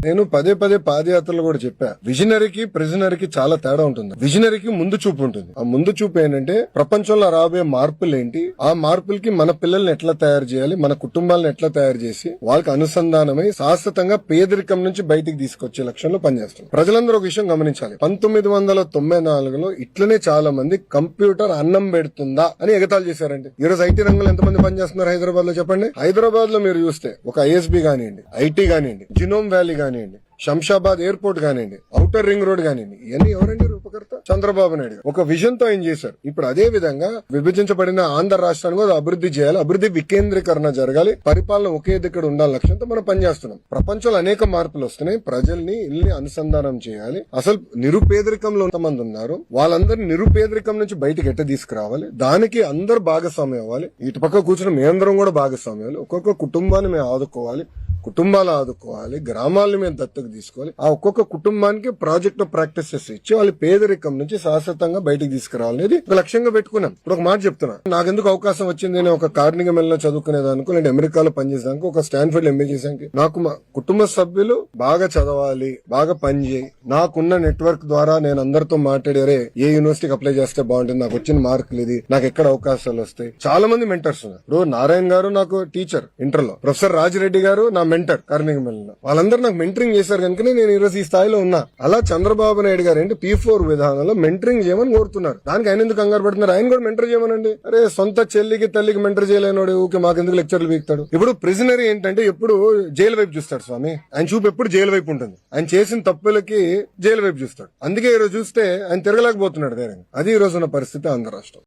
నేను పదే పదే పాదయాత్రలు కూడా చెప్పా, విజనరీకి ప్రిజనరీకి చాలా తేడా ఉంటుంది. విజనరీకి ముందు చూపు ఉంటుంది. ఆ ముందు చూపు ఏంటంటే ప్రపంచంలో రాబోయే మార్పులు ఏంటి, ఆ మార్పులకి మన పిల్లల్ని ఎట్లా తయారు చేయాలి, మన కుటుంబాలను ఎట్లా తయారు చేసి వాళ్ళకి అనుసంధానమై శాశ్వతంగా పేదరికం నుంచి బయటికి తీసుకొచ్చే లక్ష్యంలో పనిచేస్తుంది. ప్రజలందరూ ఒక విషయం గమనించాలి, 1994లో ఇట్లనే చాలా మంది కంప్యూటర్ అన్నం పెడుతుందా అని ఎగతాళి చేశారండి. ఈ రోజు ఐటీ రంగంలో ఎంతమంది పనిచేస్తున్నారు హైదరాబాద్ లో చెప్పండి. హైదరాబాద్ లో మీరు చూస్తే ఒక ఐఎస్బీ కానివ్వండి, ఐటీ కానివ్వండి, జినోమ్ వ్యాలీ కానివ్వండి, శంషాబాద్ ఎయిర్పోర్ట్ కానివ్వండి, ఔటర్ రింగ్ రోడ్ కానివ్వండి, ఇవన్నీ ఎవరండి రూపకర్త? చంద్రబాబు నాయుడు. ఒక విజన్ తో ఆయన చేశారు. ఇప్పుడు అదే విధంగా విభజించబడిన ఆంధ్ర రాష్ట్రాన్ని కూడా అభివృద్ధి చేయాలి, అభివృద్ధి వికేంద్రీకరణ జరగాలి, పరిపాలన ఒకే దగ్గర ఉండాలి లక్ష్యంతో మనం పనిచేస్తున్నాం. ప్రపంచంలో అనేక మార్పులు వస్తున్నాయి. ప్రజల్ని ఇల్ని అనుసంధానం చేయాలి. అసలు నిరుపేదరికంలో ఎంతమంది ఉన్నారు, వాళ్ళందరినీ నిరుపేదరికం నుంచి బయటకు ఎట్ట తీసుకురావాలి, దానికి అందరు భాగస్వామ్యం అవ్వాలి. ఇటు పక్క కూర్చుని మేమందరం కూడా భాగస్వామ్యాలు. ఒక్కొక్క కుటుంబాన్ని మేము ఆదుకోవాలి, కుటుంబాలు ఆదుకోవాలి, గ్రామాలను మేము దత్తకు తీసుకోవాలి. ఆ ఒక్కొక్క కుటుంబానికి ప్రాజెక్ట్ ప్రాక్టీసెస్ ఇచ్చి వాళ్ళు పేదరికం నుంచి శాశ్వతంగా బయటికి తీసుకురావాలనేది ఒక లక్ష్యంగా పెట్టుకున్నాం. ఇప్పుడు ఒక మాట చెప్తున్నా, నాకెందుకు అవకాశం వచ్చింది, నేను ఒక కార్నిగమెల్ లో చదువుకునేదానికి, నేను అమెరికాలో పనిచేసానికి, ఒక స్టాన్ఫర్డ్ ఎంబీ చేసానికి, నాకు మా కుటుంబ సభ్యులు బాగా చదవాలి, బాగా పని చేయి, నాకున్న నెట్వర్క్ ద్వారా నేను అందరితో మాట్లాడారే ఏ యూనివర్సిటీకి అప్లై చేస్తే బాగుంటుంది, నాకు వచ్చిన మార్కులు ఇది, నాకు ఎక్కడ అవకాశాలు వస్తాయి. చాలా మంది మెంటర్స్ ఉన్నారు. ఇప్పుడు నారాయణ గారు నాకు టీచర్ ఇంటర్ లో, ప్రొఫెసర్ రాజిరెడ్డి గారు నా మెంటర్ కార్నిగమెల్ లో, వాళ్ళందరూ నాకు మెంటరింగ్ చేశారు కనుకనే నేను ఈ రోజు ఈ స్థాయిలో ఉన్నా. అలా చంద్రబాబు నాయుడు గారు ఏంటి P4 విధానంలో మెంటరింగ్ చేయమని కోరుతున్నారు. దానికి ఆయన ఎందుకు కంగారు పడుతున్నారు? ఆయన కూడా మెంటర్ చేయమనండి. అరే సొంత చెల్లికి తల్లికి మెంటర్ చేయలేనోడు ఊకే మాకెందుకు లెక్చర్లు వీక్తాడు? ఇప్పుడు ప్రిజనరీ ఏంటంటే ఎప్పుడు జైలు వైపు చూస్తాడు స్వామి, ఆయన చూపు ఎప్పుడు జైలు వైపు ఉంటుంది. ఆయన చేసిన తప్పులకి జైలు వైపు చూస్తాడు. అందుకే ఈ రోజు చూస్తే ఆయన తిరగలేకపోతున్నాడు ధైర్యంగా. అది ఈ రోజు ఉన్న పరిస్థితి ఆంధ్ర రాష్ట్రం.